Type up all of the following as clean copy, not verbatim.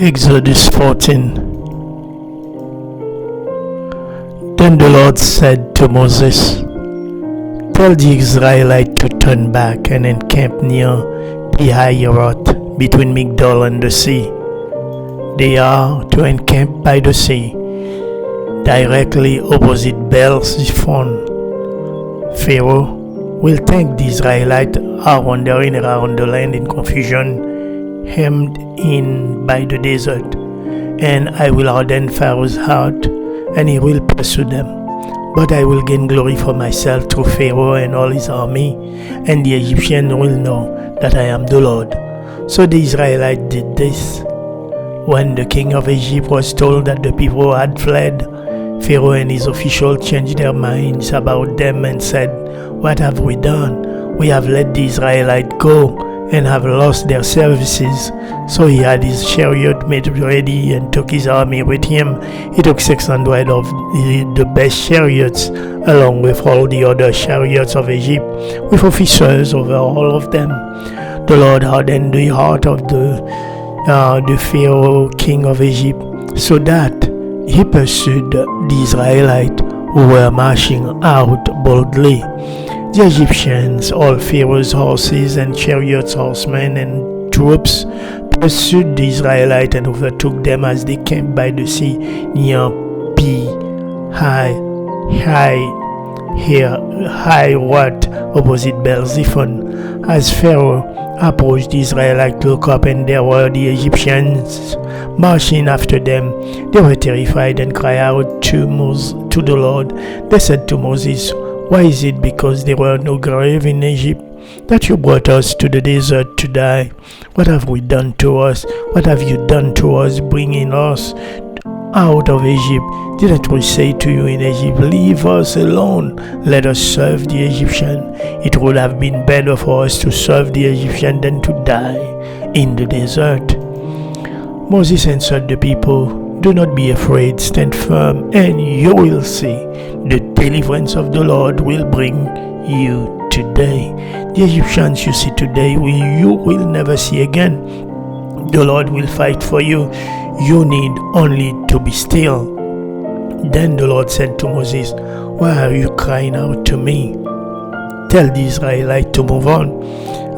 Exodus 14. Then the Lord said to Moses, "Tell the Israelites to turn back and encamp near Pihahiroth between Migdol and the sea. They are to encamp by the sea, directly opposite Baal-Zephon. Pharaoh will think the Israelites are wandering around the land in confusion, hemmed in by the desert, and I will harden Pharaoh's heart, and he will pursue them. But I will gain glory for myself through Pharaoh and all his army, and the Egyptians will know that I am the Lord." So the Israelites did this. When the king of Egypt was told that the people had fled, Pharaoh and his officials changed their minds about them and said, "What have we done? We have let the Israelites go and have lost their services." So he had his chariot made ready and took his army with him. He took 600 of the best chariots, along with all the other chariots of Egypt, with officers over all of them. The Lord hardened the heart of the Pharaoh, king of Egypt, so that he pursued the Israelites who were marching out boldly. The Egyptians, all Pharaoh's horses and chariots, horsemen and troops, pursued the Israelites and overtook them as they camped by the sea near Pihahiroth, opposite Baal-Zephon. As Pharaoh approached, the Israelites looked up, and there were the Egyptians marching after them. They were terrified and cried out to the Lord. They said to Moses, "Why is it because there were no graves in Egypt that you brought us to the desert to die? What have we done to us? What have you done to us, bringing us out of Egypt? Didn't we say to you in Egypt, 'Leave us alone, let us serve the Egyptian'? It would have been better for us to serve the Egyptian than to die in the desert." Moses answered the people, "Do not be afraid, stand firm, and you will see the deliverance of the Lord will bring you today. The Egyptians you see today, you will never see again. The Lord will fight for you. You need only to be still." Then the Lord said to Moses, "Why are you crying out to me? Tell the Israelites to move on.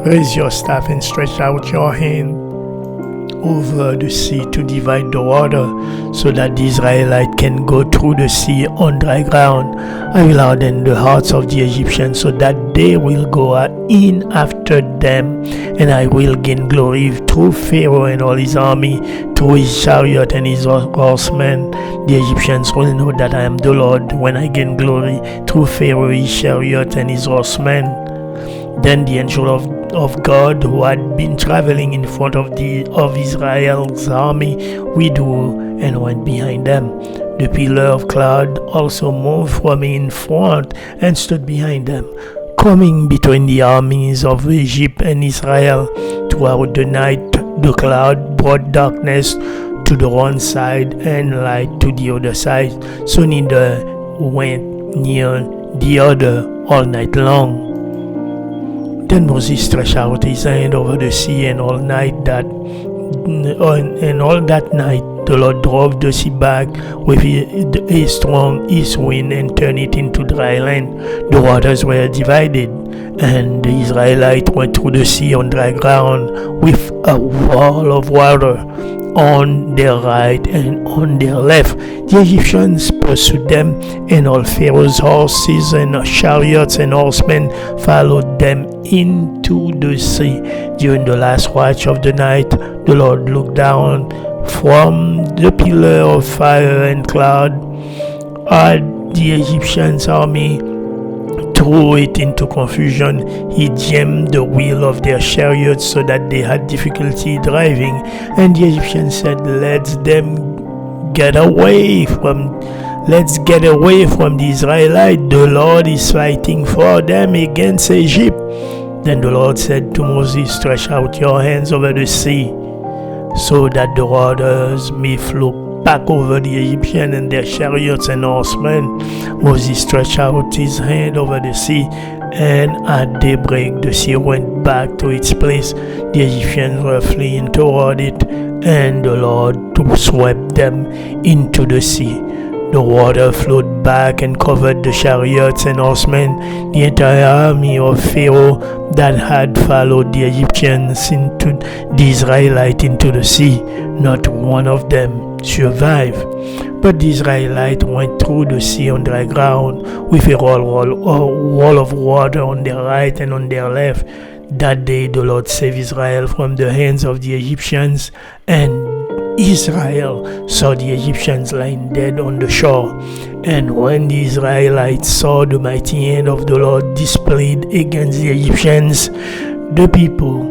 Raise your staff and stretch out your hand over the sea to divide the water, so that the Israelites can go through the sea on dry ground. I will harden the hearts of the Egyptians so that they will go in after them, and I will gain glory through Pharaoh and all his army, through his chariot and his horsemen. The Egyptians will know that I am the Lord when I gain glory through Pharaoh, his chariot, and his horsemen." Then the angel of God, who had been traveling in front of Israel's army, withdrew and went behind them. The pillar of cloud also moved from in front and stood behind them, coming between the armies of Egypt and Israel. Throughout the night, the cloud brought darkness to the one side and light to the other side, so neither went near the other all night long. Then Moses stretched out his hand over the sea, and all that night the Lord drove the sea back with a strong east wind and turned it into dry land. The waters were divided, and the Israelites went through the sea on dry ground with a wall of water on their right and on their left. The Egyptians pursued them, and all Pharaoh's horses and chariots and horsemen followed them into the sea. During the last watch of the night, the Lord looked down from the pillar of fire and cloud at the Egyptians' army, threw it into confusion. He jammed the wheel of their chariots so that they had difficulty driving, and the Egyptians said, Let's get away from the Israelites. The Lord is fighting for them against Egypt." Then the Lord said to Moses, "Stretch out your hands over the sea, so that the waters may flow back over the Egyptians and their chariots and horsemen." Moses stretched out his hand over the sea, and at daybreak the sea went back to its place. The Egyptians were fleeing toward it, and the Lord swept them into the sea. The water flowed back and covered the chariots and horsemen, the entire army of Pharaoh that had followed the Egyptians into the Israelites into the sea. Not one of them survived. But the Israelites went through the sea on dry ground with a wall of water on their right and on their left. That day the Lord saved Israel from the hands of the Egyptians, and Israel saw the Egyptians lying dead on the shore. And when the Israelites saw the mighty hand of the Lord displayed against the Egyptians, the people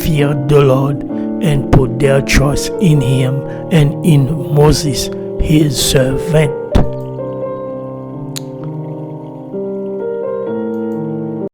feared the Lord and put their trust in him and in Moses, his servant.